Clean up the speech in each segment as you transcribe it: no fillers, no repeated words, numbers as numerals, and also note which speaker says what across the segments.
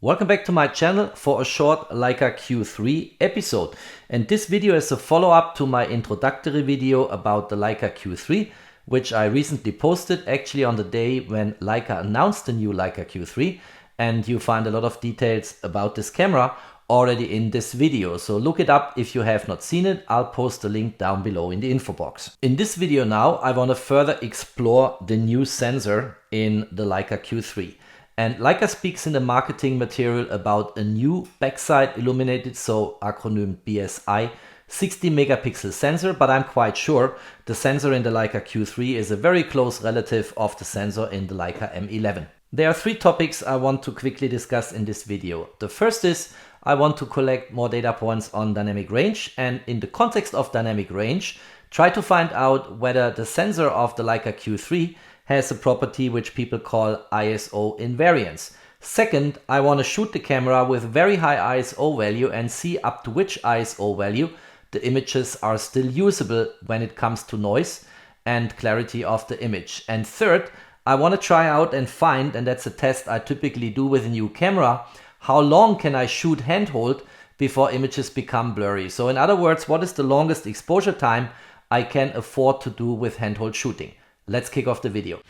Speaker 1: Welcome back to my channel for a short Leica Q3 episode. And this video is a follow-up to my introductory video about the Leica Q3, which I recently posted actually on the day when Leica announced the new Leica Q3. And you find a lot of details about this camera already in this video. So look it up if you have not seen it. I'll post the link down below in the info box. In this video now, I want to further explore the new sensor in the Leica Q3. And Leica speaks in the marketing material about a new backside illuminated, so acronym BSI, 60 megapixel sensor, but I'm quite sure the sensor in the Leica Q3 is a very close relative of the sensor in the Leica M11. There are three topics I want to quickly discuss in this video. The first is I want to collect more data points on dynamic range, and in the context of dynamic range, try to find out whether the sensor of the Leica Q3 has a property which people call ISO-Invariance. Second, I want to shoot the camera with very high ISO value and see up to which ISO value the images are still usable when it comes to noise and clarity of the image. And third, I want to try out and find, and that's a test I typically do with a new camera, how long can I shoot handhold before images become blurry. So in other words, what is the longest exposure time I can afford to do with handhold shooting? Let's kick off the video.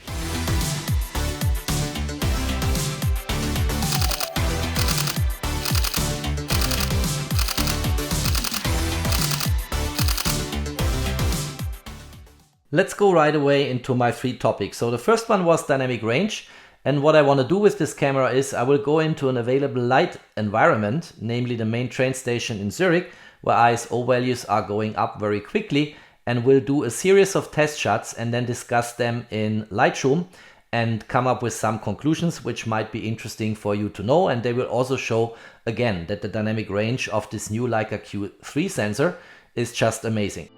Speaker 1: Let's go right away into my three topics. So the first one was dynamic range. And what I want to do with this camera is I will go into an available light environment, namely the main train station in Zurich, where ISO values are going up very quickly, and we'll do a series of test shots and then discuss them in Lightroom and come up with some conclusions which might be interesting for you to know. And they will also show again that the dynamic range of this new Leica Q3 sensor is just amazing.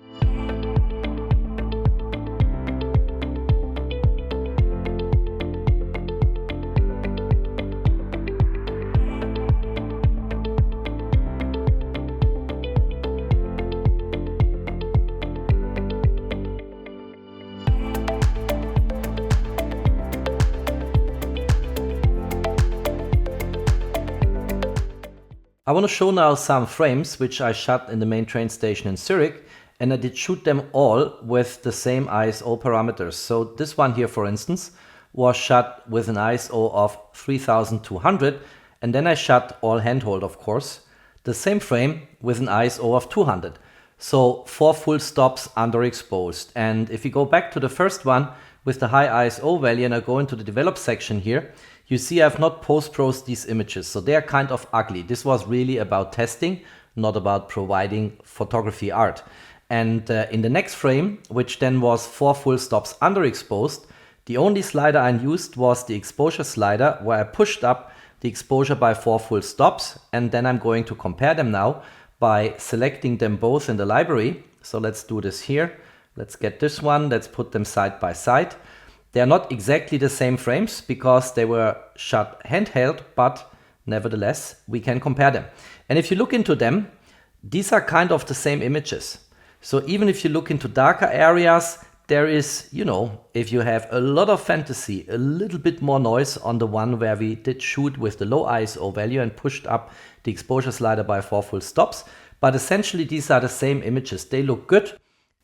Speaker 1: I want to show now some frames which I shot in the main train station in Zurich, and I did shoot them all with the same ISO parameters. So this one here, for instance, was shot with an ISO of 3200, and then I shot all handhold, of course, the same frame with an ISO of 200. So 4 full stops underexposed. And if you go back to the first one with the high ISO value and I go into the develop section here, you see I've not post-processed these images, so they are kind of ugly. This was really about testing, not about providing photography art. And in the next frame, which then was 4 full stops underexposed, the only slider I used was the exposure slider, where I pushed up the exposure by 4 full stops, and then I'm going to compare them now by selecting them both in the library. So let's do this here. Let's get this one, let's put them side by side. They are not exactly the same frames because they were shot handheld, but nevertheless, we can compare them. And if you look into them, these are kind of the same images. So even if you look into darker areas, there is, if you have a lot of fantasy, a little bit more noise on the one where we did shoot with the low ISO value and pushed up the exposure slider by 4 full stops. But essentially, these are the same images. They look good.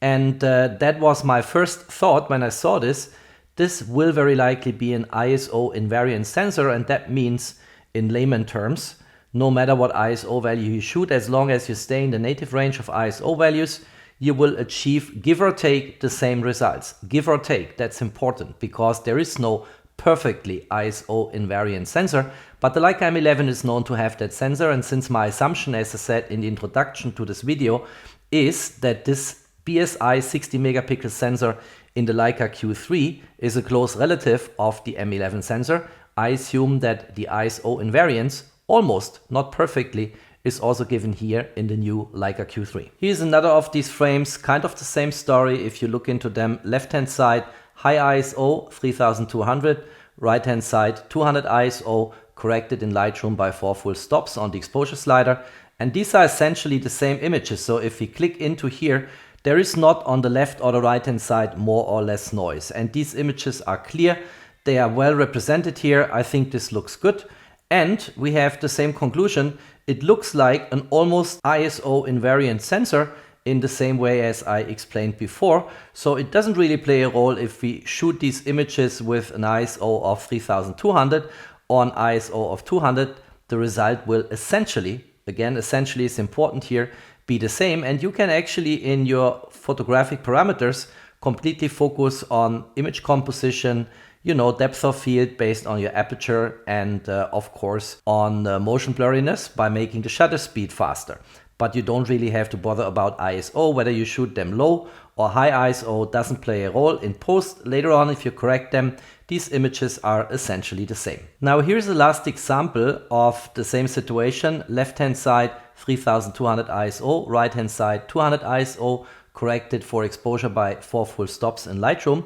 Speaker 1: And that was my first thought when I saw this. This will very likely be an ISO-Invariance sensor, and that means, in layman terms, no matter what ISO value you shoot, as long as you stay in the native range of ISO values, you will achieve, give or take, the same results. Give or take, that's important, because there is no perfectly ISO-Invariant sensor, but the Leica M11 is known to have that sensor, and since my assumption, as I said in the introduction to this video, is that this BSI 60 megapixel sensor in the Leica Q3 is a close relative of the M11 sensor, I assume that the ISO-Invariance, almost, not perfectly, is also given here in the new Leica Q3. Here's another of these frames, kind of the same story if you look into them. Left-hand side, high ISO, 3200, right-hand side, 200 ISO, corrected in Lightroom by 4 full stops on the exposure slider. And these are essentially the same images. So if we click into here, there is not on the left or the right hand side more or less noise. And these images are clear. They are well represented here. I think this looks good. And we have the same conclusion. It looks like an almost ISO-invariant sensor in the same way as I explained before. So it doesn't really play a role if we shoot these images with an ISO of 3200 or an ISO of 200. The result will essentially, again, essentially is important here, be the same. And you can actually, in your photographic parameters, completely focus on image composition, depth of field based on your aperture, and of course on motion blurriness by making the shutter speed faster. But you don't really have to bother about ISO. Whether you shoot them low or high ISO doesn't play a role. In post, later on, if you correct them, these images are essentially the same. Now here's the last example of the same situation. Left hand side 3200 ISO, right hand side 200 ISO, corrected for exposure by 4 full stops in Lightroom.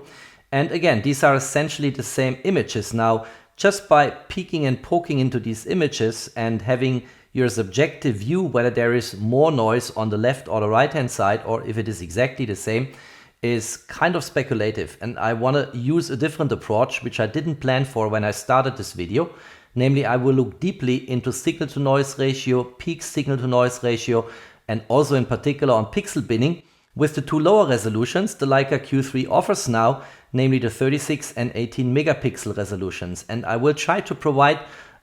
Speaker 1: And again, these are essentially the same images. Now, just by peeking and poking into these images and having your subjective view whether there is more noise on the left or the right hand side, or if it is exactly the same, is kind of speculative. And I want to use a different approach, which I didn't plan for when I started this video. Namely, I will look deeply into signal to noise ratio, peak signal to noise ratio, and also in particular on pixel binning with the two lower resolutions the Leica Q3 offers now, namely the 36 and 18 megapixel resolutions. And I will try to provide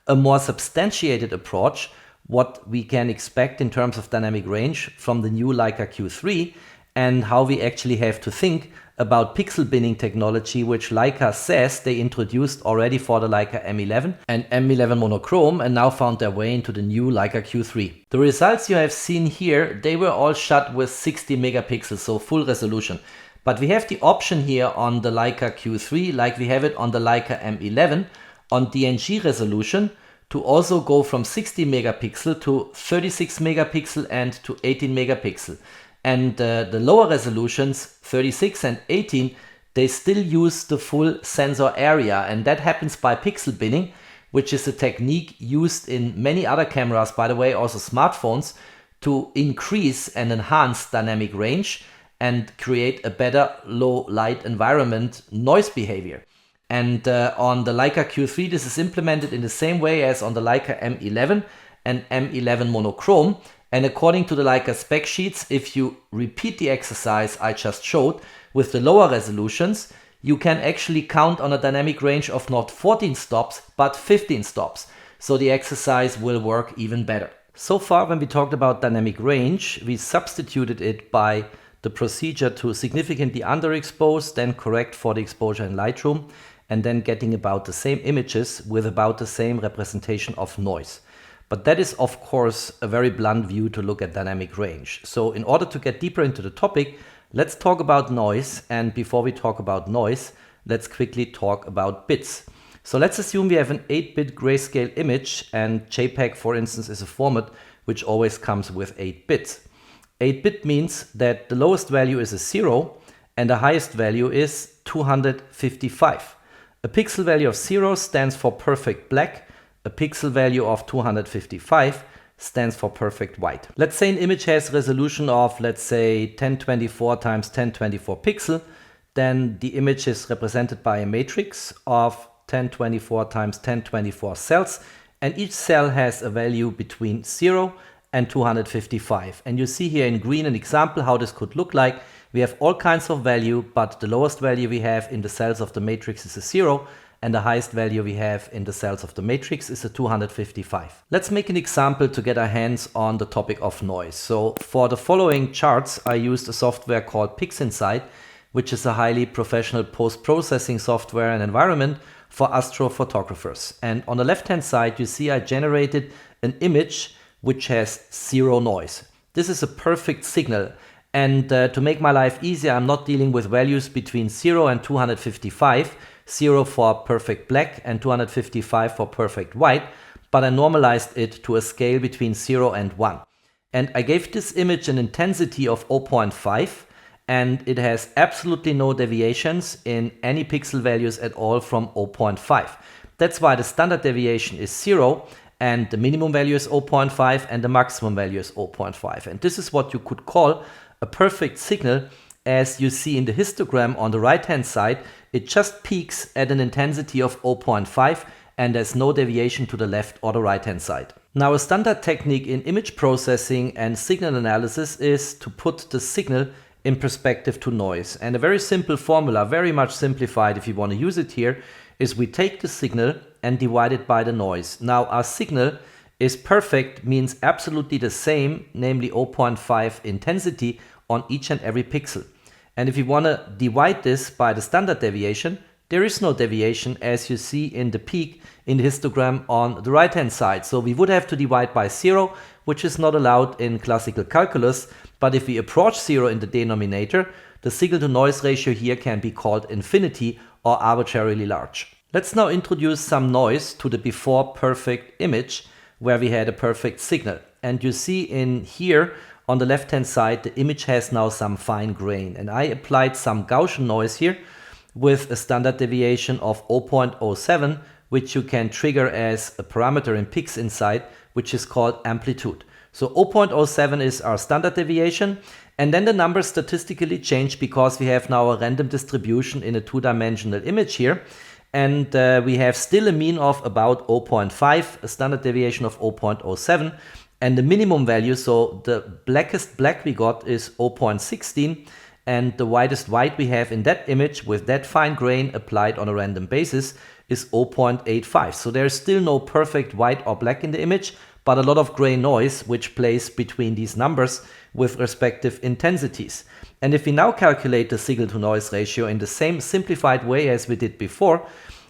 Speaker 1: a more substantiated approach, what we can expect in terms of dynamic range from the new Leica Q3, and how we actually have to think about pixel binning technology, which Leica says they introduced already for the Leica M11 and M11 monochrome and now found their way into the new Leica Q3. The results you have seen here, they were all shot with 60 megapixels, so full resolution. But we have the option here on the Leica Q3, like we have it on the Leica M11, on DNG resolution, to also go from 60 megapixel to 36 megapixel and to 18 megapixel. And the lower resolutions, 36 and 18, they still use the full sensor area. And that happens by pixel binning, which is a technique used in many other cameras, by the way, also smartphones, to increase and enhance dynamic range and create a better low light environment noise behavior. And on the Leica Q3, this is implemented in the same way as on the Leica M11 and M11 monochrome. And according to the Leica spec sheets, if you repeat the exercise I just showed with the lower resolutions, you can actually count on a dynamic range of not 14 stops, but 15 stops. So the exercise will work even better. So far, when we talked about dynamic range, we substituted it by the procedure to significantly underexpose, then correct for the exposure in Lightroom, and then getting about the same images with about the same representation of noise. But that is, of course, a very blunt view to look at dynamic range. So in order to get deeper into the topic, let's talk about noise. And before we talk about noise, let's quickly talk about bits. So let's assume we have an 8-bit grayscale image, and JPEG, for instance, is a format which always comes with 8 bits. 8-bit means that the lowest value is a 0 and the highest value is 255. A pixel value of 0 stands for perfect black. A pixel value of 255 stands for perfect white. Let's say an image has resolution of, let's say, 1024 times 1024 pixel. Then the image is represented by a matrix of 1024 times 1024 cells. And each cell has a value between 0 and 255. And you see here in green an example how this could look like. We have all kinds of value, but the lowest value we have in the cells of the matrix is a 0. And the highest value we have in the cells of the matrix is a 255. Let's make an example to get our hands on the topic of noise. So for the following charts, I used a software called PixInsight, which is a highly professional post-processing software and environment for astrophotographers. And on the left-hand side, you see I generated an image which has 0 noise. This is a perfect signal. And to make my life easier, I'm not dealing with values between 0 and 255, 0 for perfect black and 255 for perfect white, but I normalized it to a scale between 0 and 1. And I gave this image an intensity of 0.5, and it has absolutely no deviations in any pixel values at all from 0.5. That's why the standard deviation is 0, and the minimum value is 0.5, and the maximum value is 0.5. And this is what you could call a perfect signal. As you see in the histogram on the right hand side, it just peaks at an intensity of 0.5 and there's no deviation to the left or the right hand side. Now, a standard technique in image processing and signal analysis is to put the signal in perspective to noise. And a very simple formula, very much simplified if you want to use it here, is we take the signal and divide it by the noise. Now, our signal is perfect, means absolutely the same, namely 0.5 intensity on each and every pixel. And if you want to divide this by the standard deviation, there is no deviation, as you see in the peak in the histogram on the right hand side. So we would have to divide by 0, which is not allowed in classical calculus. But if we approach 0 in the denominator, the signal to noise ratio here can be called infinity or arbitrarily large. Let's now introduce some noise to the before perfect image where we had a perfect signal. And you see in here on the left hand side, the image has now some fine grain. And I applied some Gaussian noise here with a standard deviation of 0.07, which you can trigger as a parameter in pix inside, which is called amplitude. So 0.07 is our standard deviation, and then the numbers statistically change because we have now a random distribution in a two-dimensional image here, and we have still a mean of about 0.5, a standard deviation of 0.07, and the minimum value, so the blackest black we got is 0.16, and the widest white we have in that image with that fine grain applied on a random basis is 0.85. So there's still no perfect white or black in the image, but a lot of gray noise which plays between these numbers with respective intensities. And if we now calculate the signal to noise ratio in the same simplified way as we did before,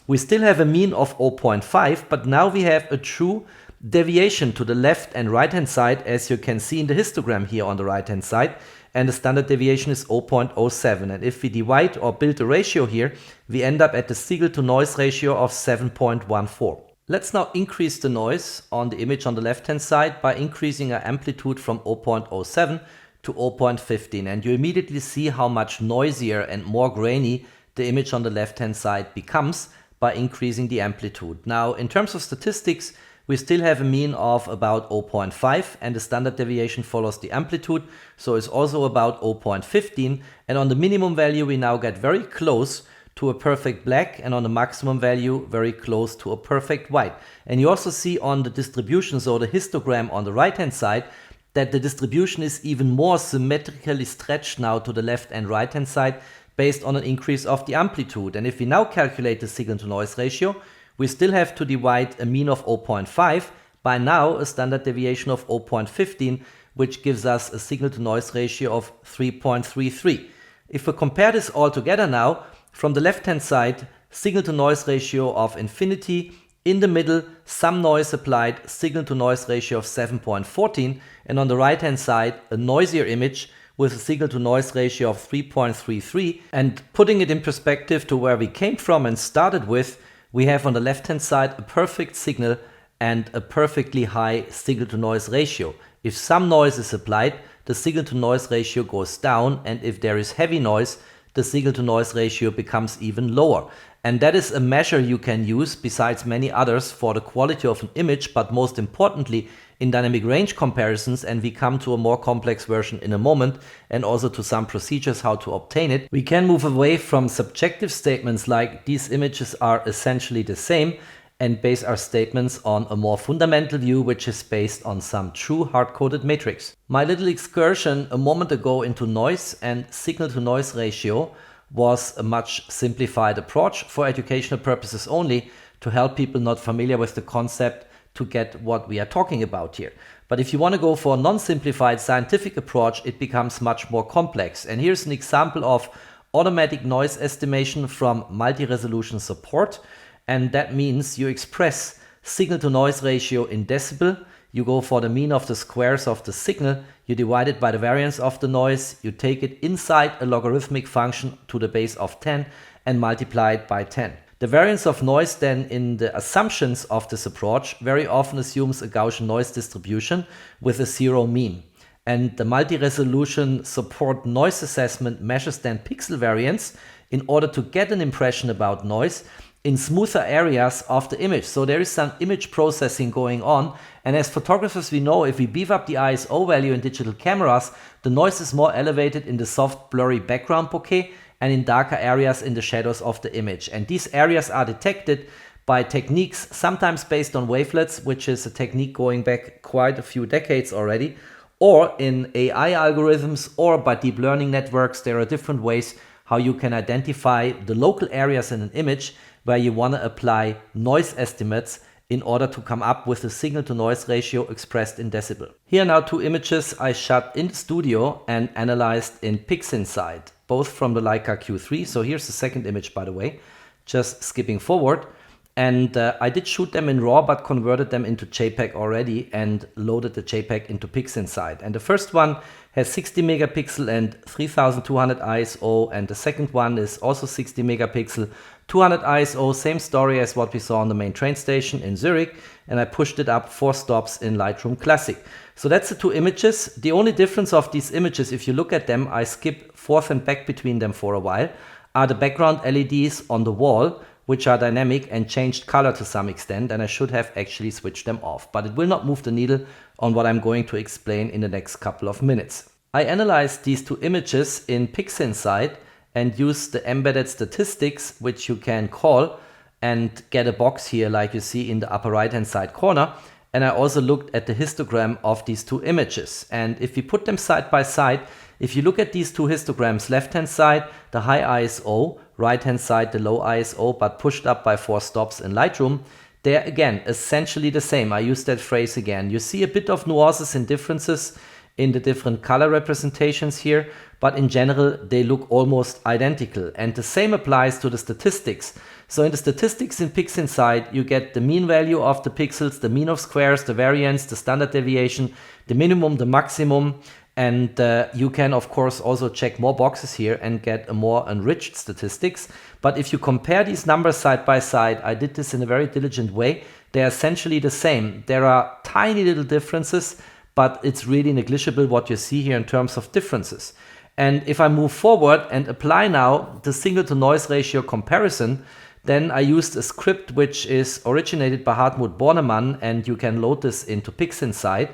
Speaker 1: we still have a mean of 0.5, but now we have a true deviation to the left and right hand side, as you can see in the histogram here on the right hand side, and the standard deviation is 0.07. And if we divide or build a ratio here, we end up at the signal to noise ratio of 7.14. Let's now increase the noise on the image on the left hand side by increasing our amplitude from 0.07 to 0.15, and you immediately see how much noisier and more grainy the image on the left hand side becomes by increasing the amplitude. Now, in terms of statistics, we still have a mean of about 0.5, and the standard deviation follows the amplitude, so it's also about 0.15, and on the minimum value we now get very close to a perfect black, and on the maximum value very close to a perfect white. And you also see on the distribution, so the histogram on the right hand side, that the distribution is even more symmetrically stretched now to the left and right hand side based on an increase of the amplitude. And if we now calculate the signal to noise ratio, we still have to divide a mean of 0.5 by now a standard deviation of 0.15, which gives us a signal to noise ratio of 3.33. If we compare this all together now, from the left hand side, signal to noise ratio of infinity, in the middle some noise applied, signal to noise ratio of 7.14, and on the right hand side a noisier image with a signal to noise ratio of 3.33. And putting it in perspective to where we came from and started with, we have on the left hand side a perfect signal and a perfectly high signal to noise ratio. If some noise is applied, the signal to noise ratio goes down, and if there is heavy noise, the signal to noise ratio becomes even lower. And that is a measure you can use besides many others for the quality of an image, but most importantly in dynamic range comparisons, and we come to a more complex version in a moment, and also to some procedures how to obtain it. We can move away from subjective statements like these images are essentially the same and base our statements on a more fundamental view, which is based on some true hard-coded matrix. My little excursion a moment ago into noise and signal to noise ratio was a much simplified approach for educational purposes only, to help people not familiar with the concept to get what we are talking about here. But if you want to go for a non-simplified scientific approach, it becomes much more complex. And here's an example of automatic noise estimation from multi-resolution support. And that means you express signal to noise ratio in decibel, you go for the mean of the squares of the signal, you divide it by the variance of the noise, you take it inside a logarithmic function to the base of 10 and multiply it by 10. The variance of noise then in the assumptions of this approach very often assumes a Gaussian noise distribution with a zero mean. And the multi-resolution support noise assessment measures then pixel variance in order to get an impression about noise in smoother areas of the image. So there is some image processing going on, and as photographers we know if we beef up the ISO value in digital cameras, the noise is more elevated in the soft blurry background bokeh and in darker areas in the shadows of the image. And these areas are detected by techniques, sometimes based on wavelets, which is a technique going back quite a few decades already, or in AI algorithms or by deep learning networks. There are different ways how you can identify the local areas in an image where you want to apply noise estimates in order to come up with a signal to noise ratio expressed in decibel. Here are now two images I shot in the studio and analyzed in PSNR, both from the Leica Q3. So here's the second image, by the way, just skipping forward. And I did shoot them in RAW, but converted them into JPEG already and loaded the JPEG into PSNR. And the first one has 60 megapixel and 3200 ISO, and the second one is also 60 megapixel, 200 ISO, same story as what we saw on the main train station in Zurich, and I pushed it up 4 stops in Lightroom Classic. So that's the two images. The only difference of these images, if you look at them, I skip forth and back between them for a while, are the background LEDs on the wall, which are dynamic and changed color to some extent, and I should have actually switched them off, but it will not move the needle on what I'm going to explain in the next couple of minutes. I analyzed these two images in PSNR and used the embedded statistics, which you can call and get a box here like you see in the upper right hand side corner. And I also looked at the histogram of these two images. And if we put them side by side, if you look at these two histograms, left hand side the high ISO, right hand side the low ISO, but pushed up by 4 stops in Lightroom, they're again essentially the same. I use that phrase again. You see a bit of nuances and differences in the different color representations here, but in general they look almost identical. And the same applies to the statistics. So in the statistics in PSNR, you get the mean value of the pixels, the mean of squares, the variance, the standard deviation, the minimum, the maximum, and you can of course also check more boxes here and get a more enriched statistics. But if you compare these numbers side by side, I did this in a very diligent way, they're essentially the same. There are tiny little differences, but it's really negligible what you see here in terms of differences. And if I move forward and apply now the signal to noise ratio comparison, then I used a script which is originated by Hartmut Bornemann, and you can load this into PSNR,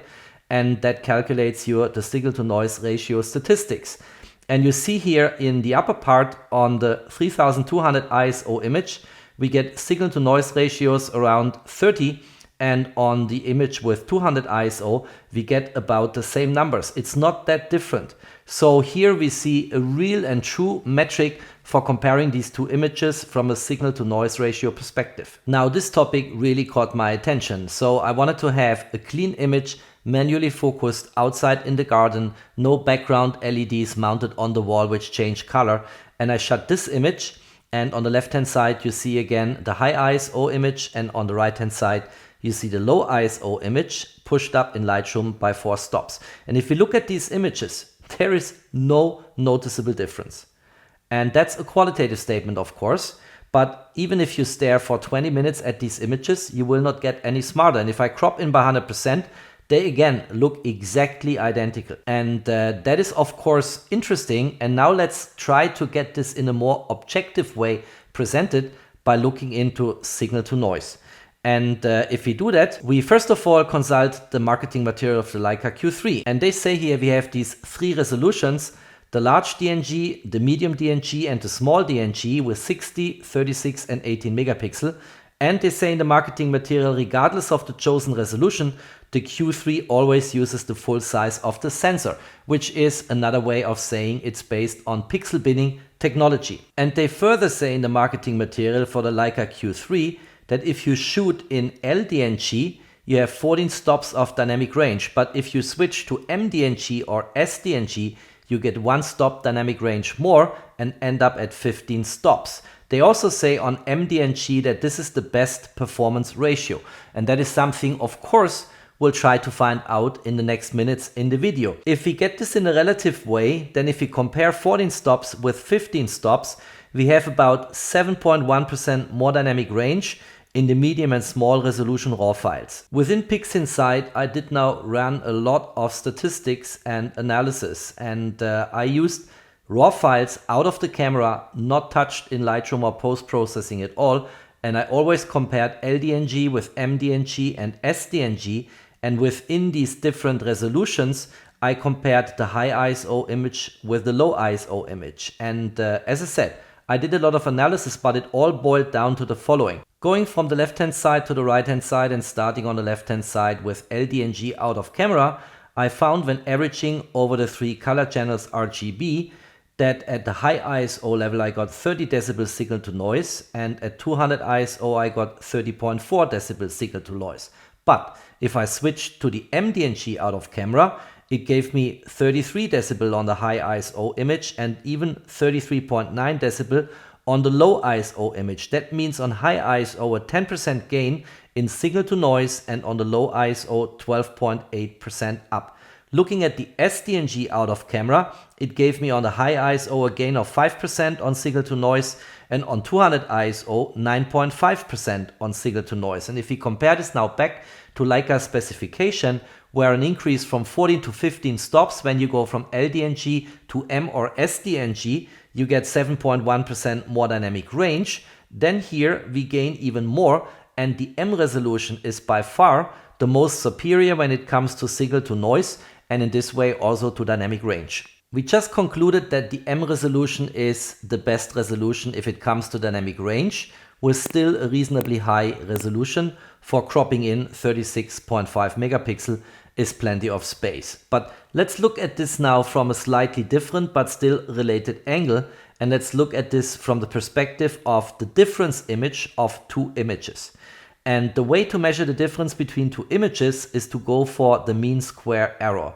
Speaker 1: and that calculates the signal to noise ratio statistics. And you see here in the upper part on the 3200 ISO image, we get signal to noise ratios around 30, and on the image with 200 ISO, we get about the same numbers. It's not that different. So here we see a real and true metric for comparing these two images from a signal to noise ratio perspective. Now this topic really caught my attention. So I wanted to have a clean image, manually focused outside in the garden, no background LEDs mounted on the wall which change color. And I shot this image, and on the left hand side you see again the high ISO image, and on the right hand side you see the low ISO image pushed up in Lightroom by 4 stops. And if you look at these images, there is no noticeable difference. And that's a qualitative statement, of course, but even if you stare for 20 minutes at these images, you will not get any smarter. And if I crop in by 100%, they again look exactly identical. And that is of course interesting. And now let's try to get this in a more objective way presented by looking into signal to noise. And if we do that, we first of all consult the marketing material of the Leica Q3. And they say here we have these 3 resolutions, the large DNG, the medium DNG, and the small DNG with 60, 36, and 18 megapixel. And they say in the marketing material, regardless of the chosen resolution, the Q3 always uses the full size of the sensor, which is another way of saying it's based on pixel binning technology. And they further say in the marketing material for the Leica Q3 that if you shoot in LDNG, you have 14 stops of dynamic range. But if you switch to M-DNG or S-DNG, you get 1 stop dynamic range more and end up at 15 stops. They also say on M-DNG that this is the best performance ratio. And that is something, of course, we'll try to find out in the next minutes in the video. If we get this in a relative way, then if we compare 14 stops with 15 stops, we have about 7.1% more dynamic range in the medium and small resolution RAW files. Within PSNR, I did now run a lot of statistics and analysis, and I used RAW files out of the camera, not touched in Lightroom or post-processing at all, and I always compared LDNG with M-DNG and S-DNG, and within these different resolutions, I compared the high ISO image with the low ISO image. And as I said, I did a lot of analysis, but it all boiled down to the following. Going from the left-hand side to the right-hand side and starting on the left-hand side with L-DNG out of camera, I found when averaging over the 3 color channels RGB that at the high ISO level I got 30 decibel signal to noise, and at 200 ISO I got 30.4 decibel signal to noise. But if I switched to the M-DNG out of camera, it gave me 33 decibel on the high ISO image and even 33.9 decibel on the low ISO image. That means on high ISO a 10% gain in signal to noise and on the low ISO 12.8% up. Looking at the S-DNG out of camera, it gave me on the high ISO a gain of 5% on signal to noise and on 200 ISO 9.5% on signal to noise. And if we compare this now back to Leica specification, where an increase from 14 to 15 stops when you go from L-DNG to M or S-DNG, you get 7.1% more dynamic range, then here we gain even more, and the M resolution is by far the most superior when it comes to signal to noise, and in this way also to dynamic range. We just concluded that the M resolution is the best resolution if it comes to dynamic range, with still a reasonably high resolution. For cropping in 36.5 megapixel is plenty of space. But let's look at this now from a slightly different but still related angle, and let's look at this from the perspective of the difference image of 2 images. And the way to measure the difference between 2 images is to go for the mean square error.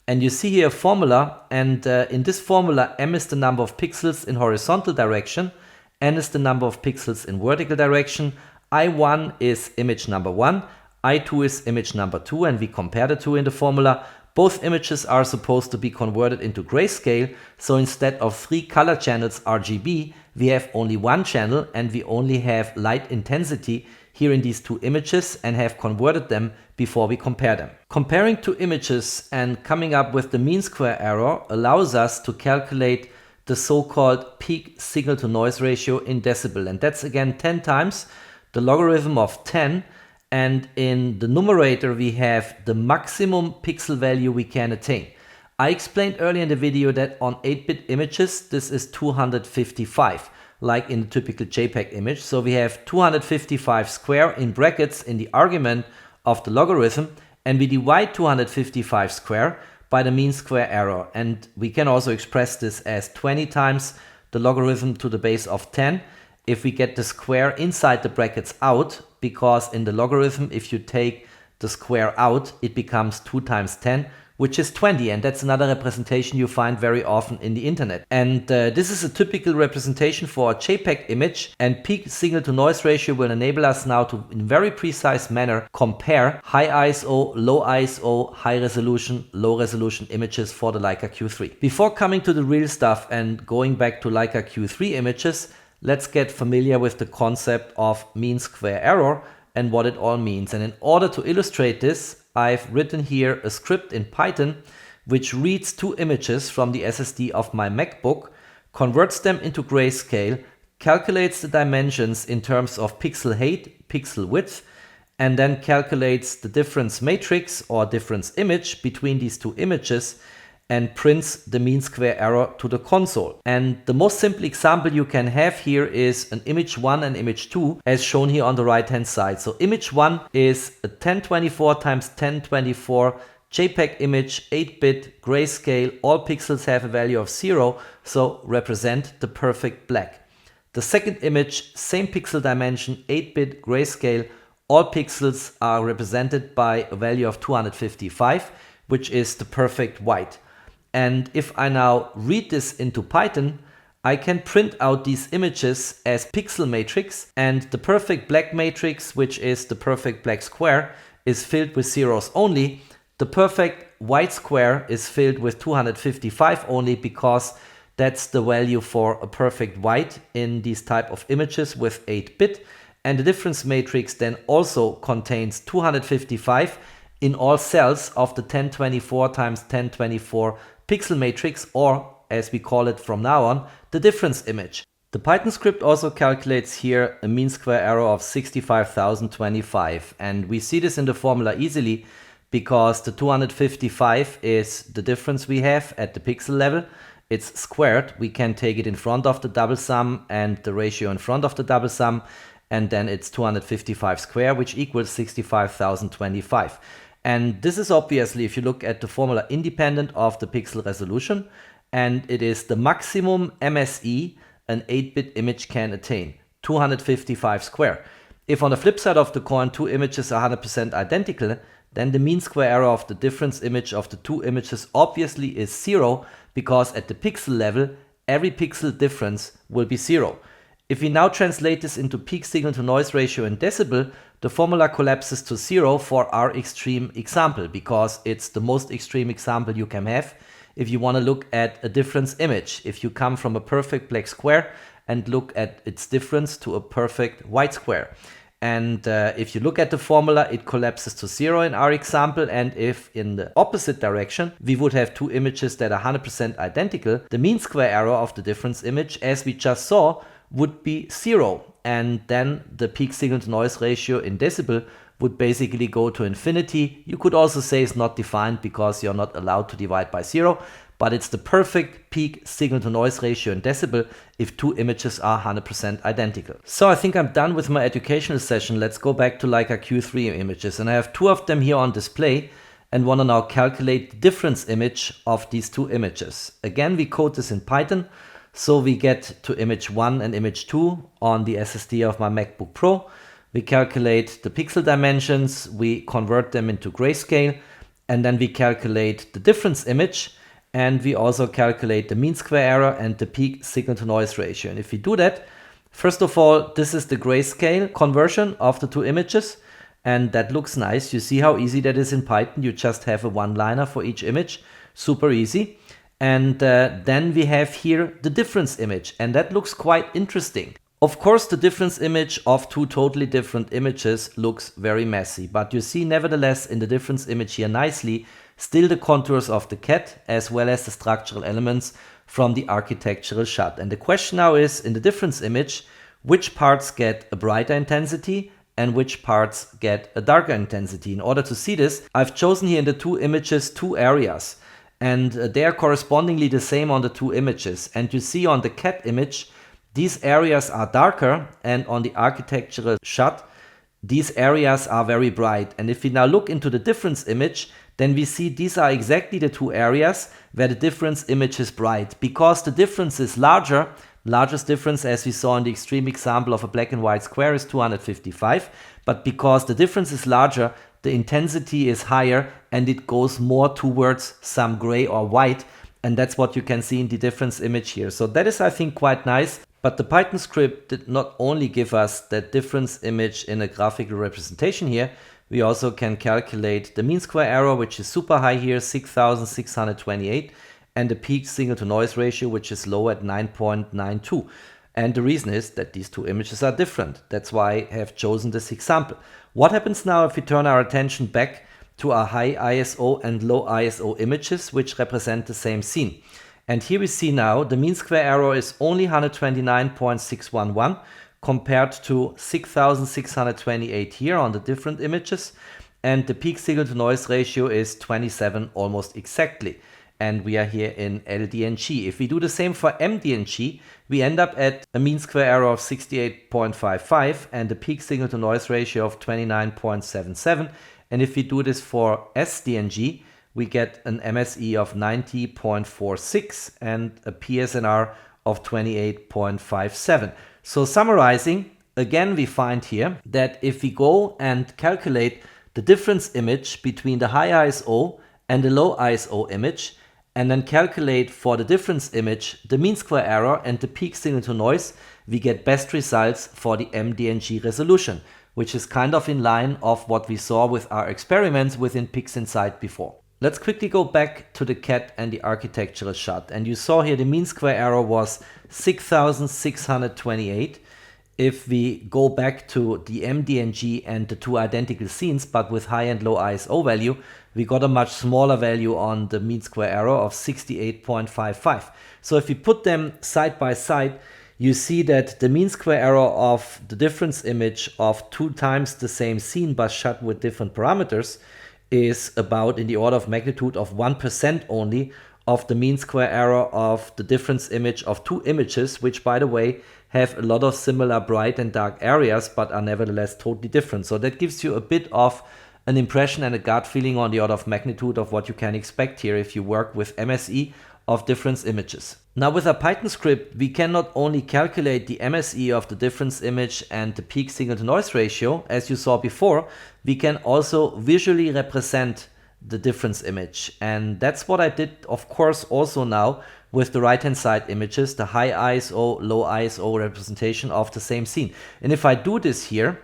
Speaker 1: And you see here a formula, and in this formula M is the number of pixels in horizontal direction, N is the number of pixels in vertical direction, I1 is image number 1, I2 is image number 2, and we compare the two in the formula. Both images are supposed to be converted into grayscale, so instead of 3 color channels RGB, we have only 1 channel and we only have light intensity here in these 2 images and have converted them before we compare them. Comparing 2 images and coming up with the mean square error allows us to calculate the so-called peak signal to noise ratio in decibel, and that's again 10 times the logarithm of 10, and in the numerator we have the maximum pixel value we can attain. I explained earlier in the video that on 8-bit images this is 255, like in the typical JPEG image, so we have 255 square in brackets in the argument of the logarithm, and we divide 255 square by the mean square error, and we can also express this as 20 times the logarithm to the base of 10 if we get the square inside the brackets out, because in the logarithm if you take the square out it becomes 2 times 10, which is 20, and that's another representation you find very often in the internet. And this is a typical representation for a JPEG image, and peak signal to noise ratio will enable us now to in very precise manner compare high ISO, low ISO, high resolution, low resolution images for the Leica Q3. Before coming to the real stuff and going back to Leica Q3 images, let's get familiar with the concept of mean square error and what it all means. And in order to illustrate this, I've written here a script in Python which reads 2 images from the SSD of my MacBook, converts them into grayscale, calculates the dimensions in terms of pixel height, pixel width, and then calculates the difference matrix or difference image between these 2 images and prints the mean square error to the console. And the most simple example you can have here is an image 1 and image 2 as shown here on the right hand side. So image 1 is a 1024 x 1024 JPEG image, 8-bit grayscale, all pixels have a value of 0, so represent the perfect black. The second image, same pixel dimension, 8-bit grayscale, all pixels are represented by a value of 255, which is the perfect white. And if I now read this into Python, I can print out these images as pixel matrix, and the perfect black matrix, which is the perfect black square, is filled with zeros only. The perfect white square is filled with 255 only, because that's the value for a perfect white in these type of images with 8-bit. And the difference matrix then also contains 255 in all cells of the 1024 x 1024 pixel matrix, or as we call it from now on, the difference image. The Python script also calculates here a mean square error of 65,025, and we see this in the formula easily because the 255 is the difference we have at the pixel level. It's squared. We can take it in front of the double sum and the ratio in front of the double sum, and then it's 255 square, which equals 65,025. And this is obviously, if you look at the formula, independent of the pixel resolution, and it is the maximum MSE an 8-bit image can attain, 255 square. If on the flip side of the coin two images are 100% identical, then the mean square error of the difference image of the two images obviously is 0, because at the pixel level, every pixel difference will be 0. If we now translate this into peak signal to noise ratio in decibel, the formula collapses to 0 for our extreme example, because it's the most extreme example you can have if you want to look at a difference image. If you come from a perfect black square and look at its difference to a perfect white square. And if you look at the formula, it collapses to 0 in our example. And if in the opposite direction, we would have two images that are 100% identical, the mean square error of the difference image, as we just saw, would be 0. And then the peak signal to noise ratio in decibel would basically go to infinity. You could also say it's not defined because you're not allowed to divide by 0. But it's the perfect peak signal to noise ratio in decibel if two images are 100% identical. So I think I'm done with my educational session. Let's go back to Leica Q3 images, and I have two of them here on display and want to now calculate the difference image of these two images. Again, we code this in Python, so we get to image 1 and image 2 on the SSD of my MacBook Pro. We calculate the pixel dimensions, we convert them into grayscale, and then we calculate the difference image. And we also calculate the mean square error and the peak signal to noise ratio. And if we do that, first of all, this is the grayscale conversion of the two images. And that looks nice. You see how easy that is in Python. You just have a one-liner for each image. Super easy. And then we have here the difference image. And that looks quite interesting. Of course, the difference image of two totally different images looks very messy. But you see nevertheless in the difference image here nicely still the contours of the cat as well as the structural elements from the architectural shot. And the question now is, in the difference image, which parts get a brighter intensity and which parts get a darker intensity. In order to see this, I've chosen here in the two images two areas, and they are correspondingly the same on the two images. And you see on the cat image, these areas are darker, and on the architectural shot, these areas are very bright. And if we now look into the difference image, then we see these are exactly the two areas where the difference image is bright. Because the difference is larger, largest difference as we saw in the extreme example of a black and white square is 255, but because the difference is larger, the intensity is higher and it goes more towards some gray or white, and that's what you can see in the difference image here. So that is, I think, quite nice. But the Python script did not only give us that difference image in a graphical representation here, we also can calculate the mean square error, which is super high here, 6,628, and the peak signal to noise ratio, which is low at 9.92. And the reason is that these two images are different. That's why I have chosen this example. What happens now if we turn our attention back to our high ISO and low ISO images, which represent the same scene? And here we see now the mean square error is only 129.611 compared to 6,628 here on the different images. And the peak signal to noise ratio is 27 almost exactly. And we are here in LDNG. If we do the same for M-DNG, we end up at a mean square error of 68.55 and a peak signal to noise ratio of 29.77. And if we do this for S-DNG, we get an MSE of 90.46 and a PSNR of 28.57. So summarizing, again we find here that if we go and calculate the difference image between the high ISO and the low ISO image, and then calculate for the difference image the mean square error and the peak signal to noise, we get best results for the M-DNG resolution, which is kind of in line of what we saw with our experiments within PixInsight before. Let's quickly go back to the cat and the architectural shot. And you saw here the mean square error was 6,628. If we go back to the M-DNG and the two identical scenes, but with high and low ISO value, we got a much smaller value on the mean square error of 68.55. So if we put them side by side, you see that the mean square error of the difference image of 2 times the same scene but shot with different parameters is about in the order of magnitude of 1% only of the mean square error of the difference image of 2 images, which by the way have a lot of similar bright and dark areas, but are nevertheless totally different. So that gives you a bit of an impression and a gut feeling on the order of magnitude of what you can expect here if you work with MSE of difference images. Now with a Python script, we can not only calculate the MSE of the difference image and the peak signal to noise ratio, as you saw before, we can also visually represent the difference image. And that's what I did, of course, also now with the right-hand side images, the high ISO, low ISO representation of the same scene. And if I do this here,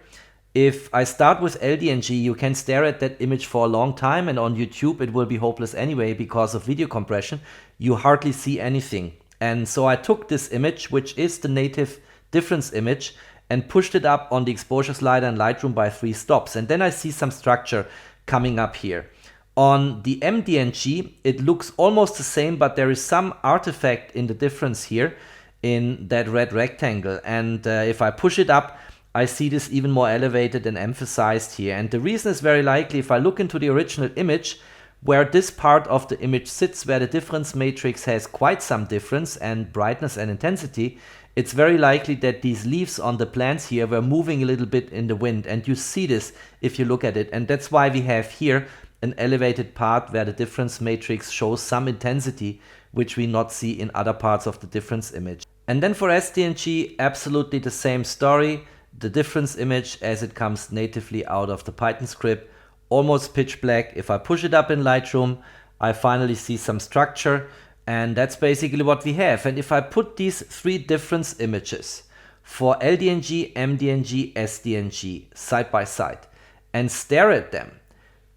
Speaker 1: if I start with LDNG, you can stare at that image for a long time, and on YouTube it will be hopeless anyway because of video compression. You hardly see anything. And so I took this image, which is the native difference image, and pushed it up on the exposure slider in Lightroom by 3 stops. And then I see some structure coming up here. On the M-DNG, it looks almost the same, but there is some artifact in the difference here in that red rectangle. And if I push it up, I see this even more elevated and emphasized here. And the reason is very likely, if I look into the original image, where this part of the image sits, where the difference matrix has quite some difference and brightness and intensity, it's very likely that these leaves on the plants here were moving a little bit in the wind. And you see this if you look at it. And that's why we have here an elevated part where the difference matrix shows some intensity, which we not see in other parts of the difference image. And then for S-DNG, absolutely the same story. The difference image as it comes natively out of the Python script, almost pitch black. If I push it up in Lightroom, I finally see some structure, and that's basically what we have. And if I put these 3 difference images for LDNG, M-DNG, S-DNG side by side and stare at them,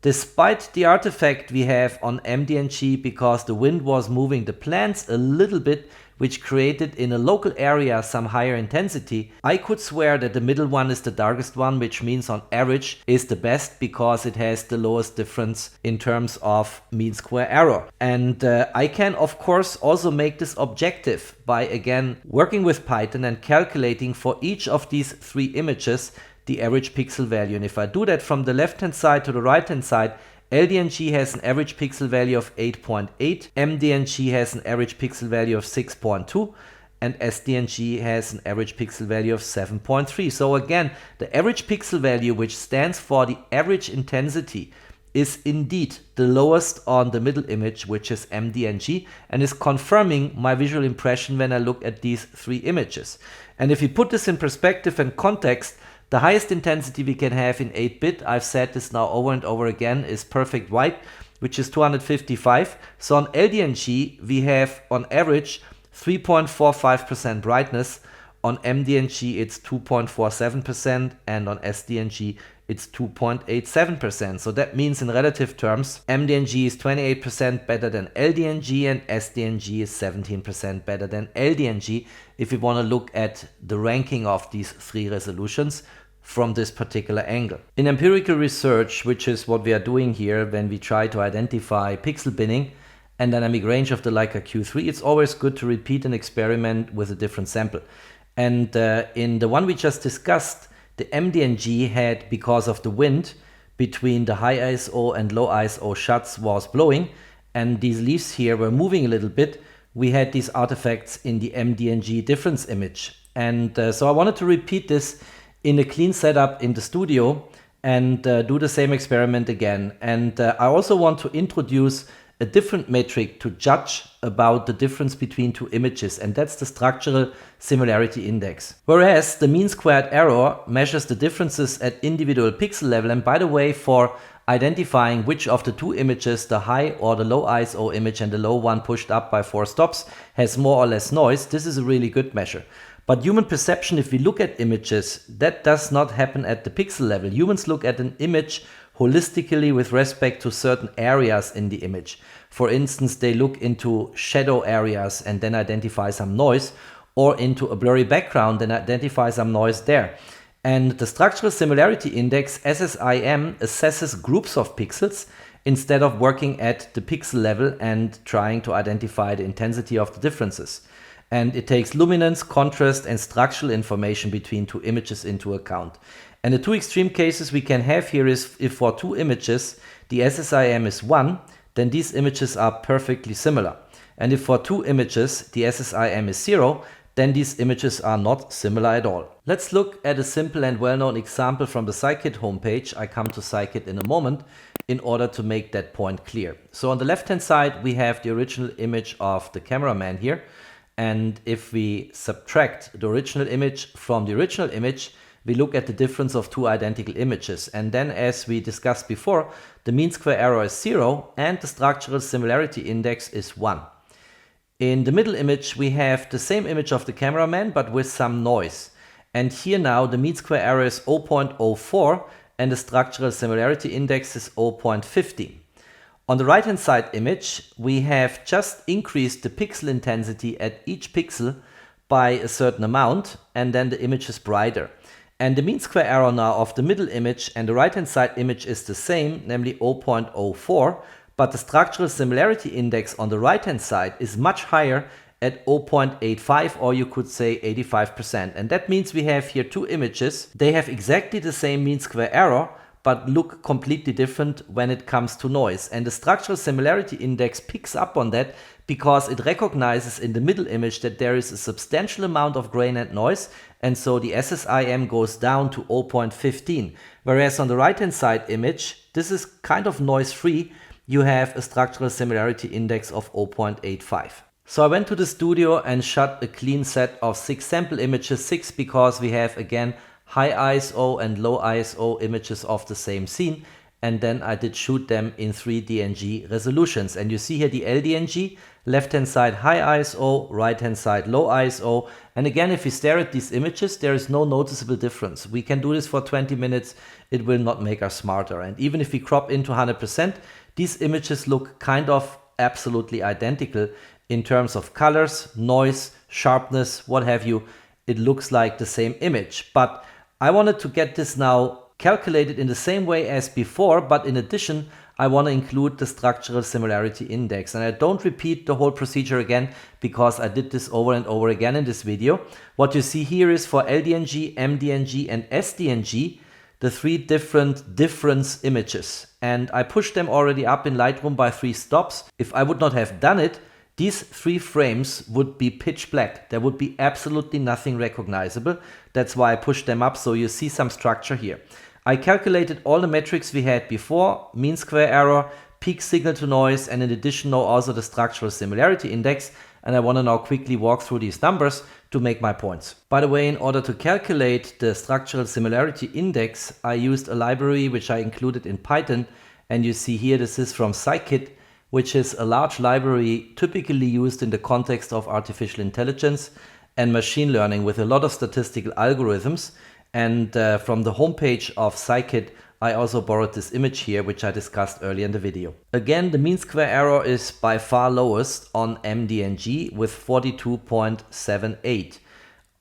Speaker 1: despite the artifact we have on M-DNG because the wind was moving the plants a little bit, which created in a local area some higher intensity, I could swear that the middle one is the darkest one, which means on average is the best because it has the lowest difference in terms of mean square error. And I can of course also make this objective by again working with Python and calculating for each of these 3 images the average pixel value. And if I do that from the left hand side to the right hand side, LDNG has an average pixel value of 8.8, M-DNG has an average pixel value of 6.2, and S-DNG has an average pixel value of 7.3. So again, the average pixel value, which stands for the average intensity, is indeed the lowest on the middle image, which is M-DNG, and is confirming my visual impression when I look at these 3 images. And if you put this in perspective and context, the highest intensity we can have in 8-bit, I've said this now over and over again, is perfect white, which is 255. So on LDNG, we have on average 3.45% brightness. On M-DNG, it's 2.47%, and on S-DNG, it's 2.87%. So that means in relative terms, M-DNG is 28% better than LDNG, and S-DNG is 17% better than LDNG, if you want to look at the ranking of these 3 resolutions from this particular angle. In empirical research, which is what we are doing here when we try to identify pixel binning and dynamic range of the Leica Q3, it's always good to repeat an experiment with a different sample. And in the one we just discussed, the M-DNG had, because of the wind between the high ISO and low ISO shots was blowing, and these leaves here were moving a little bit, we had these artifacts in the M-DNG difference image. And so I wanted to repeat this in a clean setup in the studio and do the same experiment again. And I also want to introduce a different metric to judge about the difference between 2 images, and that's the structural similarity index. Whereas the mean squared error measures the differences at individual pixel level, and by the way, for identifying which of the 2 images, the high or the low ISO image and the low one pushed up by 4 stops, has more or less noise, this is a really good measure. But human perception, if we look at images, that does not happen at the pixel level. Humans look at an image holistically with respect to certain areas in the image. For instance, they look into shadow areas and then identify some noise, or into a blurry background and identify some noise there. And the structural similarity index, SSIM, assesses groups of pixels instead of working at the pixel level and trying to identify the intensity of the differences. And it takes luminance, contrast, and structural information between 2 images into account. And the 2 extreme cases we can have here is if for 2 images the SSIM is 1, then these images are perfectly similar. And if for 2 images the SSIM is 0, then these images are not similar at all. Let's look at a simple and well-known example from the Scikit homepage. I come to Scikit in a moment in order to make that point clear. So on the left-hand side, we have the original image of the cameraman here. And if we subtract the original image from the original image, we look at the difference of two identical images. And then, as we discussed before, the mean square error is 0 and the structural similarity index is 1. In the middle image, we have the same image of the cameraman, but with some noise. And here now, the mean square error is 0.04 and the structural similarity index is 0.15. On the right-hand side image, we have just increased the pixel intensity at each pixel by a certain amount, and then the image is brighter. And the mean square error now of the middle image and the right-hand side image is the same, namely 0.04, but the structural similarity index on the right-hand side is much higher at 0.85, or you could say 85%. And that means we have here two images. They have exactly the same mean square error, but look completely different when it comes to noise. And the structural similarity index picks up on that because it recognizes in the middle image that there is a substantial amount of grain and noise, and so the SSIM goes down to 0.15. Whereas on the right-hand side image, this is kind of noise-free. You have a structural similarity index of 0.85. So I went to the studio and shot a clean set of 6 sample images, 6 because we have again high ISO and low ISO images of the same scene, and then I did shoot them in 3 DNG resolutions. And you see here the LDNG, left hand side high ISO, right hand side low ISO. And again, if we stare at these images, there is no noticeable difference. We can do this for 20 minutes, it will not make us smarter. And even if we crop into 100%, these images look kind of absolutely identical in terms of colors, noise, sharpness, what have you. It looks like the same image. But I wanted to get this now calculated in the same way as before, but in addition, I want to include the structural similarity index. And I don't repeat the whole procedure again because I did this over and over again in this video. What you see here is for LDNG, M-DNG and S-DNG, the 3 different difference images. And I pushed them already up in Lightroom by 3 stops. If I would not have done it, these 3 frames would be pitch black. There would be absolutely nothing recognizable. That's why I pushed them up, so you see some structure here. I calculated all the metrics we had before, mean square error, peak signal to noise, and in addition now also the structural similarity index. And I want to now quickly walk through these numbers to make my points. By the way, in order to calculate the structural similarity index, I used a library which I included in Python. And you see here, this is from Scikit, which is a large library typically used in the context of artificial intelligence and machine learning with a lot of statistical algorithms. And from the homepage of Scikit, I also borrowed this image here, which I discussed earlier in the video. Again, the mean square error is by far lowest on M-DNG with 42.78.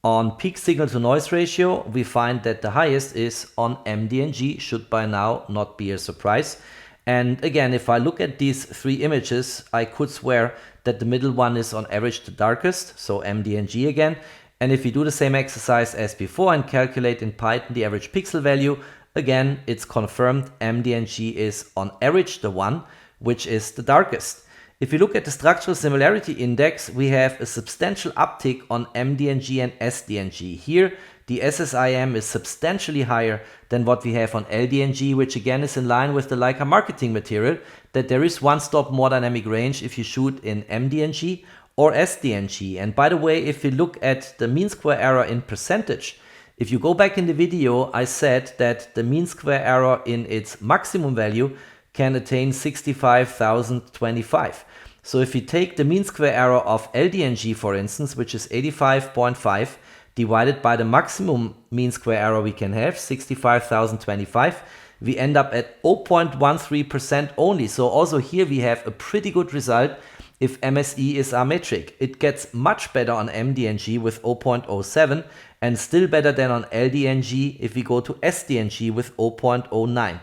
Speaker 1: On peak signal to noise ratio, we find that the highest is on M-DNG, should by now not be a surprise. And again, if I look at these 3 images, I could swear that the middle one is on average the darkest, so M-DNG again. And if we do the same exercise as before and calculate in Python the average pixel value, again, it's confirmed M-DNG is on average the one which is the darkest. If you look at the structural similarity index, we have a substantial uptick on M-DNG and S-DNG. Here, the SSIM is substantially higher than what we have on LDNG, which again is in line with the Leica marketing material, that there is 1 stop more dynamic range if you shoot in M-DNG or S-DNG. And by the way, if you look at the mean square error in percentage, if you go back in the video, I said that the mean square error in its maximum value can attain 65,025. So if you take the mean square error of LDNG, for instance, which is 85.5, divided by the maximum mean square error we can have, 65,025, we end up at 0.13% only. So also here we have a pretty good result if MSE is our metric. It gets much better on M-DNG with 0.07 and still better than on LDNG if we go to S-DNG with 0.09.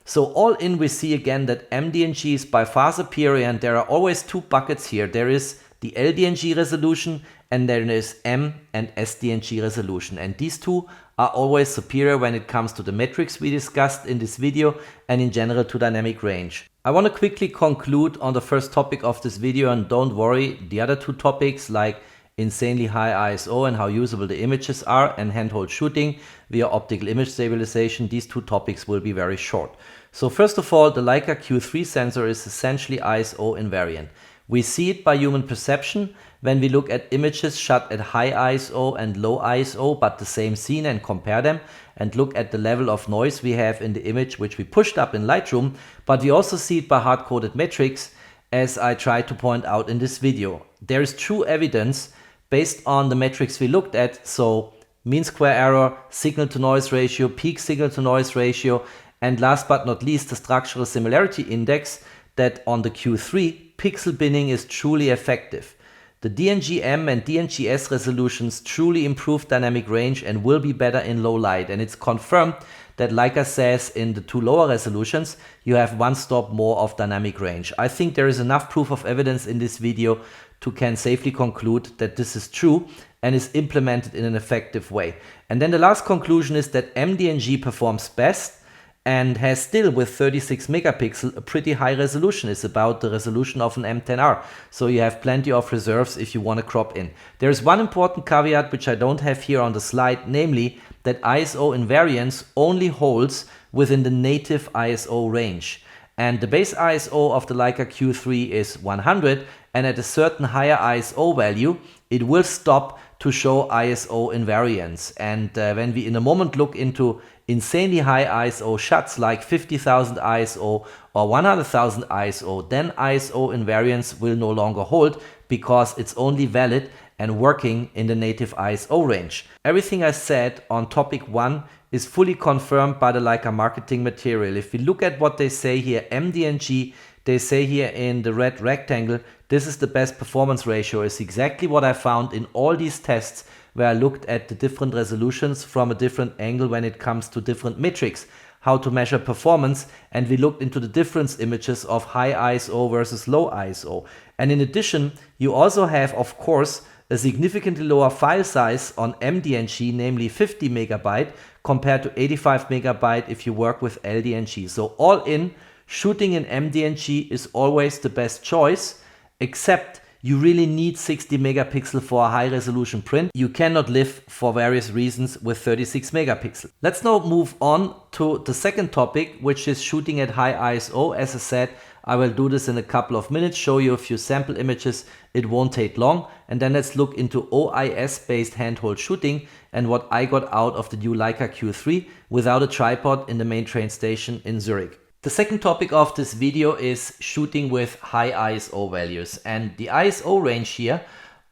Speaker 1: So all in, we see again that M-DNG is by far superior, and there are always 2 buckets here. There is the LDNG resolution and there is M and S-DNG resolution. And these 2 are always superior when it comes to the metrics we discussed in this video and in general to dynamic range. I want to quickly conclude on the first topic of this video, and don't worry, the other 2 topics like insanely high ISO and how usable the images are, and handhold shooting via optical image stabilization. These two topics will be very short. So first of all, the Leica Q3 sensor is essentially ISO invariant. We see it by human perception when we look at images shot at high ISO and low ISO, but the same scene, and compare them and look at the level of noise we have in the image which we pushed up in Lightroom. But we also see it by hard-coded metrics, as I tried to point out in this video. There is true evidence based on the metrics we looked at, so mean square error, signal to noise ratio, peak signal to noise ratio, and last but not least the structural similarity index, that on the Q3 pixel binning is truly effective. The DNG-M and DNG-S resolutions truly improve dynamic range and will be better in low light, and it's confirmed that, Leica says, in the two lower resolutions you have one stop more of dynamic range. I think there is enough proof of evidence in this video to can safely conclude that this is true and is implemented in an effective way. And then the last conclusion is that M-DNG performs best and has still, with 36 megapixel, a pretty high resolution. It's about the resolution of an M10R. So you have plenty of reserves if you want to crop in. There is one important caveat which I don't have here on the slide, namely that ISO-Invariance only holds within the native ISO range. And the base ISO of the Leica Q3 is 100, and at a certain higher ISO value, it will stop to show ISO-Invariance. And when we in a moment look into insanely high ISO shots like 50,000 ISO or 100,000 ISO, then ISO-Invariance will no longer hold, because it's only valid and working in the native ISO range. Everything I said on topic 1 is fully confirmed by the Leica marketing material. If we look at what they say here, M-DNG, they say here in the red rectangle, this is the best performance ratio, is exactly what I found in all these tests where I looked at the different resolutions from a different angle when it comes to different metrics, how to measure performance, and we looked into the difference images of high ISO versus low ISO. And in addition, you also have, of course, a significantly lower file size on M-DNG, namely 50 megabyte, compared to 85 megabyte if you work with L-DNG. So all in, shooting in M-DNG is always the best choice, except you really need 60 megapixel for a high resolution print. You cannot live, for various reasons, with 36 megapixel. Let's now move on to the second topic, which is shooting at high ISO. As I said, I will do this in a couple of minutes, show you a few sample images. It won't take long. And then let's look into OIS based handhold shooting and what I got out of the new Leica Q3 without a tripod in the main train station in Zurich. The second topic of this video is shooting with high ISO values, and the ISO range here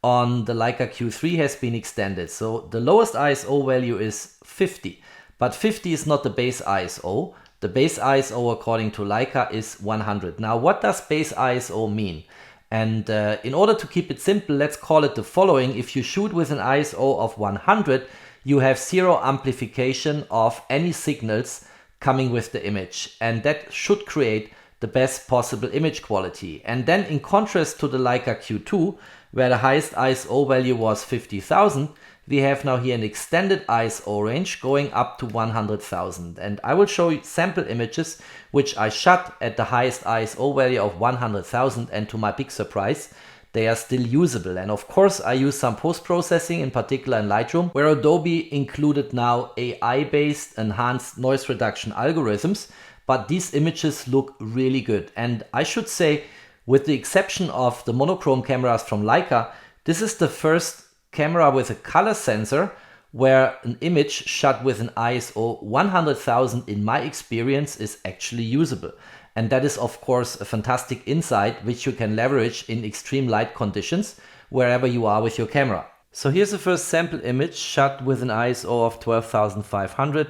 Speaker 1: on the Leica Q3 has been extended. So the lowest ISO value is 50, but 50 is not the base ISO. The base ISO according to Leica is 100. Now what does base ISO mean? And in order to keep it simple, let's call it the following. If you shoot with an ISO of 100, you have zero amplification of any signals coming with the image, and that should create the best possible image quality. And then in contrast to the Leica Q2, where the highest ISO value was 50,000, we have now here an extended ISO range going up to 100,000. And I will show you sample images which I shot at the highest ISO value of 100,000, and to my big surprise, they are still usable. And of course I use some post-processing, in particular in Lightroom, where Adobe included now AI-based enhanced noise reduction algorithms, but these images look really good. And I should say, with the exception of the monochrome cameras from Leica, this is the first camera with a color sensor where an image shot with an ISO 100,000, in my experience, is actually usable. And that is, of course, a fantastic insight which you can leverage in extreme light conditions wherever you are with your camera. So here's the first sample image shot with an ISO of 12,500.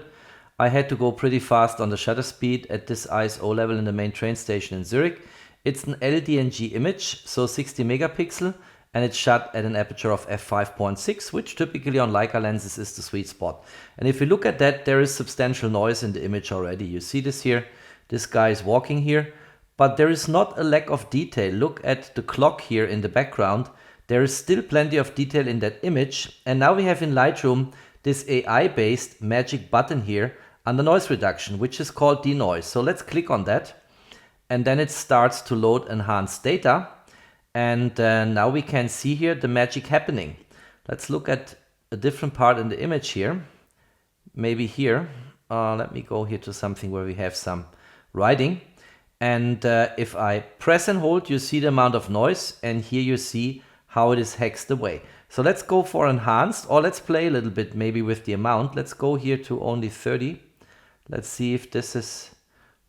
Speaker 1: I had to go pretty fast on the shutter speed at this ISO level in the main train station in Zurich. It's an L-DNG image, so 60 megapixel, and it's shot at an aperture of f5.6, which typically on Leica lenses is the sweet spot. And if you look at that, there is substantial noise in the image already. You see this here. This guy is walking here, but there is not a lack of detail. Look at the clock here in the background. There is still plenty of detail in that image. And now we have in Lightroom this AI-based magic button here under noise reduction, which is called denoise. So let's click on that. And then it starts to load enhanced data. And now we can see here the magic happening. Let's look at a different part in the image here. Maybe here. Let me go here to something where we have some writing. And if I press and hold, you see the amount of noise, and here you see how it is hexed away. So let's go for enhanced, or let's play a little bit maybe with the amount. Let's go here to only 30. Let's see if this is,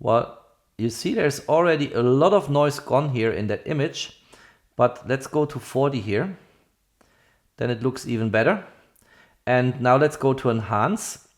Speaker 1: well, you see there's already a lot of noise gone here in that image, but let's go to 40 here. Then it looks even better. And now let's go to enhance,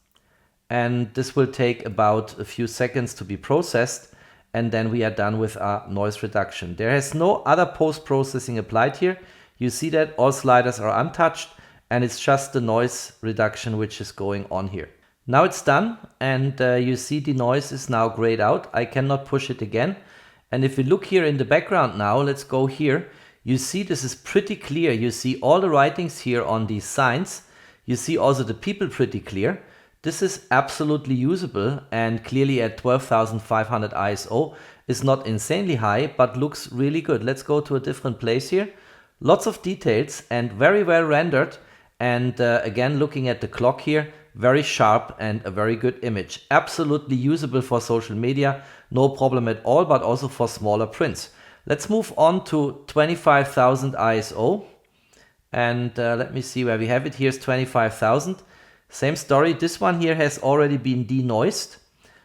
Speaker 1: and this will take about a few seconds to be processed, and then we are done with our noise reduction. There is no other post-processing applied here. You see that all sliders are untouched, and it's just the noise reduction which is going on here. Now it's done, and you see the noise is now grayed out. I cannot push it again. And if we look here in the background now, let's go here. You see this is pretty clear. You see all the writings here on these signs. You see also the people pretty clear. This is absolutely usable, and clearly at 12,500 ISO is not insanely high, but looks really good. Let's go to a different place here. Lots of details and very well rendered. And again, looking at the clock here, very sharp and a very good image. Absolutely usable for social media, no problem at all, but also for smaller prints. Let's move on to 25,000 ISO. And let me see where we have it. Here's 25,000. Same story. This one here has already been denoised,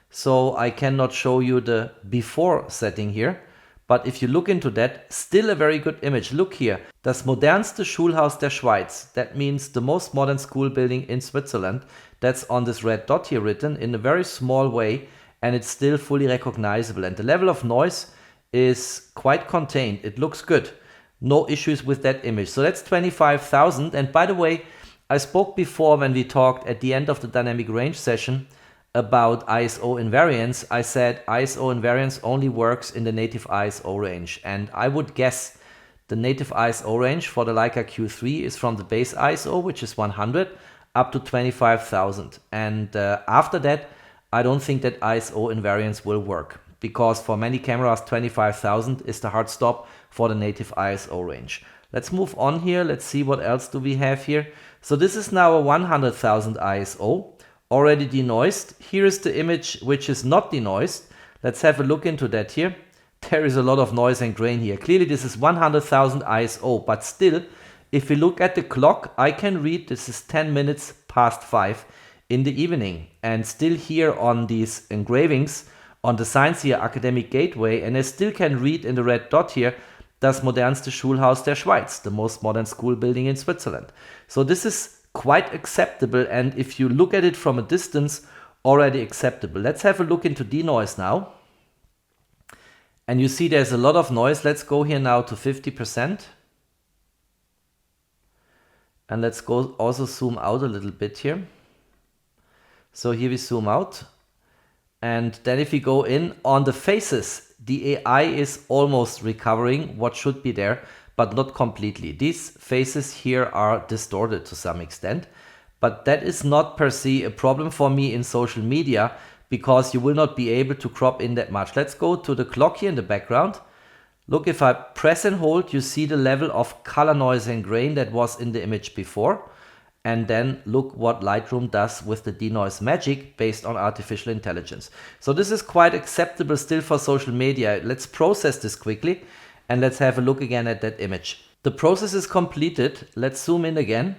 Speaker 1: so I cannot show you the before setting here. But if you look into that, still a very good image. Look here, das modernste Schulhaus der Schweiz. That means the most modern school building in Switzerland. That's on this red dot here written in a very small way, and it's still fully recognizable. And the level of noise is quite contained. It looks good. No issues with that image. So that's 25,000. And by the way, I spoke before when we talked at the end of the dynamic range session about ISO-Invariance. I said ISO-Invariance only works in the native ISO range. And I would guess the native ISO range for the Leica Q3 is from the base ISO, which is 100, up to 25,000. And after that, I don't think that ISO-Invariance will work, because for many cameras, 25,000 is the hard stop for the native ISO range. Let's move on here. Let's see what else do we have here. So this is now a 100,000 ISO, already denoised. Here is the image which is not denoised. Let's have a look into that here. There is a lot of noise and grain here. Clearly this is 100,000 ISO, but still, if we look at the clock, I can read this is 10 minutes past 5 in the evening. And still here on these engravings, on the signs here, Academic Gateway, and I still can read in the red dot here, das modernste Schulhaus der Schweiz, the most modern school building in Switzerland. So this is quite acceptable, and if you look at it from a distance, already acceptable. Let's have a look into denoise now. And you see there's a lot of noise. Let's go here now to 50%. And let's go also zoom out a little bit here. So here we zoom out. And then if we go in on the faces, the AI is almost recovering what should be there, but not completely. These faces here are distorted to some extent, but that is not per se a problem for me in social media, because you will not be able to crop in that much. Let's go to the clock here in the background. Look, if I press and hold, you see the level of color, noise and grain that was in the image before. And then look what Lightroom does with the denoise magic based on artificial intelligence. So this is quite acceptable still for social media. Let's process this quickly and let's have a look again at that image. The process is completed. Let's zoom in again.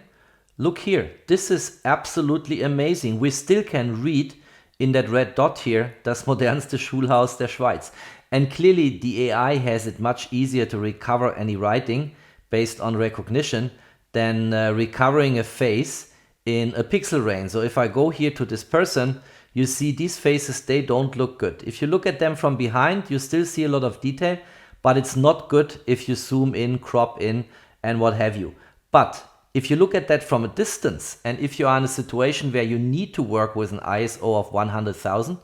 Speaker 1: Look here, this is absolutely amazing. We still can read in that red dot here, das modernste Schulhaus der Schweiz. And clearly the AI has it much easier to recover any writing based on recognition than recovering a face in a pixel range. So if I go here to this person, you see these faces, they don't look good. If you look at them from behind, you still see a lot of detail, but it's not good if you zoom in, crop in, and what have you. But if you look at that from a distance, and if you are in a situation where you need to work with an ISO of 100,000,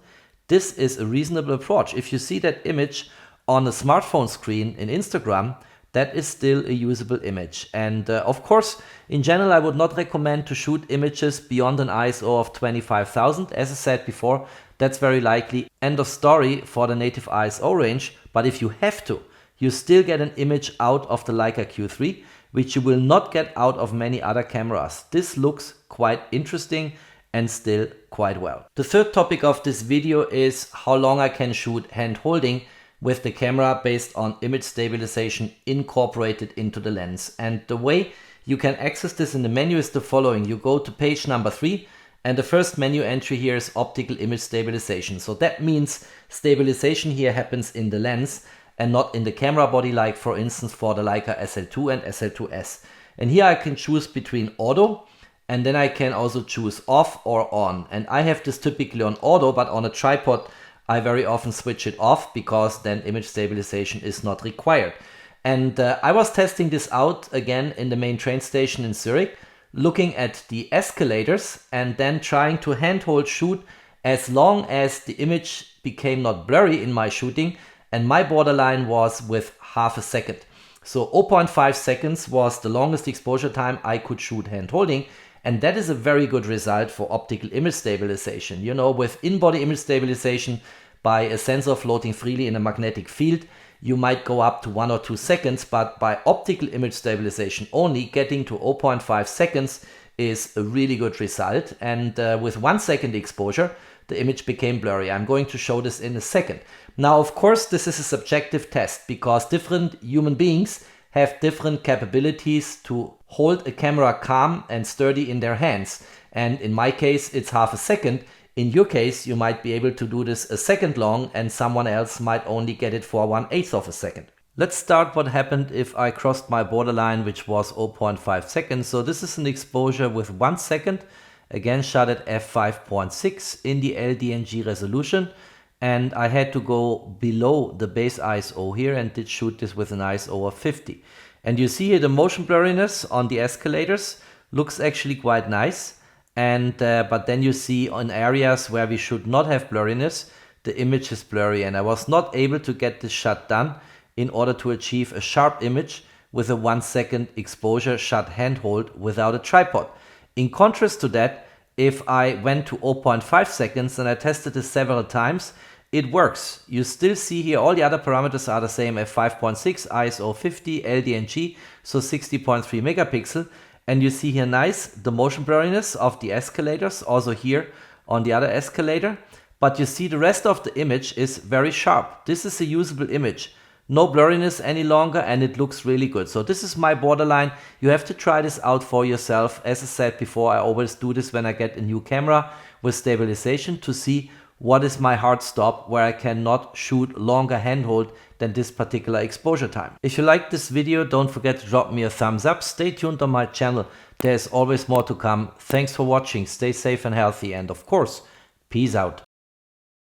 Speaker 1: this is a reasonable approach. If you see that image on a smartphone screen in Instagram, that is still a usable image. And of course, in general, I would not recommend to shoot images beyond an ISO of 25,000. As I said before, that's very likely end of story for the native ISO range. But if you have to, you still get an image out of the Leica Q3, which you will not get out of many other cameras. This looks quite interesting and still quite well. The third topic of this video is how long I can shoot hand holding with the camera based on image stabilization incorporated into the lens. And the way you can access this in the menu is the following. You go to page number 3 and the first menu entry here is optical image stabilization. So that means stabilization here happens in the lens and not in the camera body, like for instance for the Leica SL2 and SL2S. And here I can choose between auto, and then I can also choose off or on. And I have this typically on auto, but on a tripod I very often switch it off because then image stabilization is not required. And I was testing this out again in the main train station in Zurich, looking at the escalators and then trying to handhold shoot as long as the image became not blurry in my shooting, and my borderline was with half a second. So 0.5 seconds was the longest exposure time I could shoot hand holding, and that is a very good result for optical image stabilization. You know, with in-body image stabilization by a sensor floating freely in a magnetic field, you might go up to 1 or 2 seconds, but by optical image stabilization only, getting to 0.5 seconds is a really good result. And with 1 second exposure, the image became blurry. I'm going to show this in a second. Now, of course, this is a subjective test because different human beings have different capabilities to hold a camera calm and sturdy in their hands. And in my case, it's half a second. In your case, you might be able to do this a second long, and someone else might only get it for 1/8 of a second. Let's start what happened if I crossed my borderline, which was 0.5 seconds. So this is an exposure with 1 second, again shot at f5.6 in the L-DNG resolution. And I had to go below the base ISO here and did shoot this with an ISO of 50. And you see here the motion blurriness on the escalators looks actually quite nice. And but then you see on areas where we should not have blurriness, the image is blurry. And I was not able to get this shot done in order to achieve a sharp image with a 1 second exposure shot handhold without a tripod. In contrast to that, if I went to 0.5 seconds and I tested this several times, it works. You still see here all the other parameters are the same, f5.6, ISO 50, LDNG, so 60.3 megapixel. And you see here nice the motion blurriness of the escalators, also here on the other escalator. But you see the rest of the image is very sharp. This is a usable image. No blurriness any longer, and it looks really good. So this is my borderline. You have to try this out for yourself. As I said before, I always do this when I get a new camera with stabilization to see what is my hard stop where I cannot shoot longer handhold than this particular exposure time. If you like this video, don't forget to drop me a thumbs up. Stay tuned on my channel. There's always more to come. Thanks for watching. Stay safe and healthy. And of course, peace out.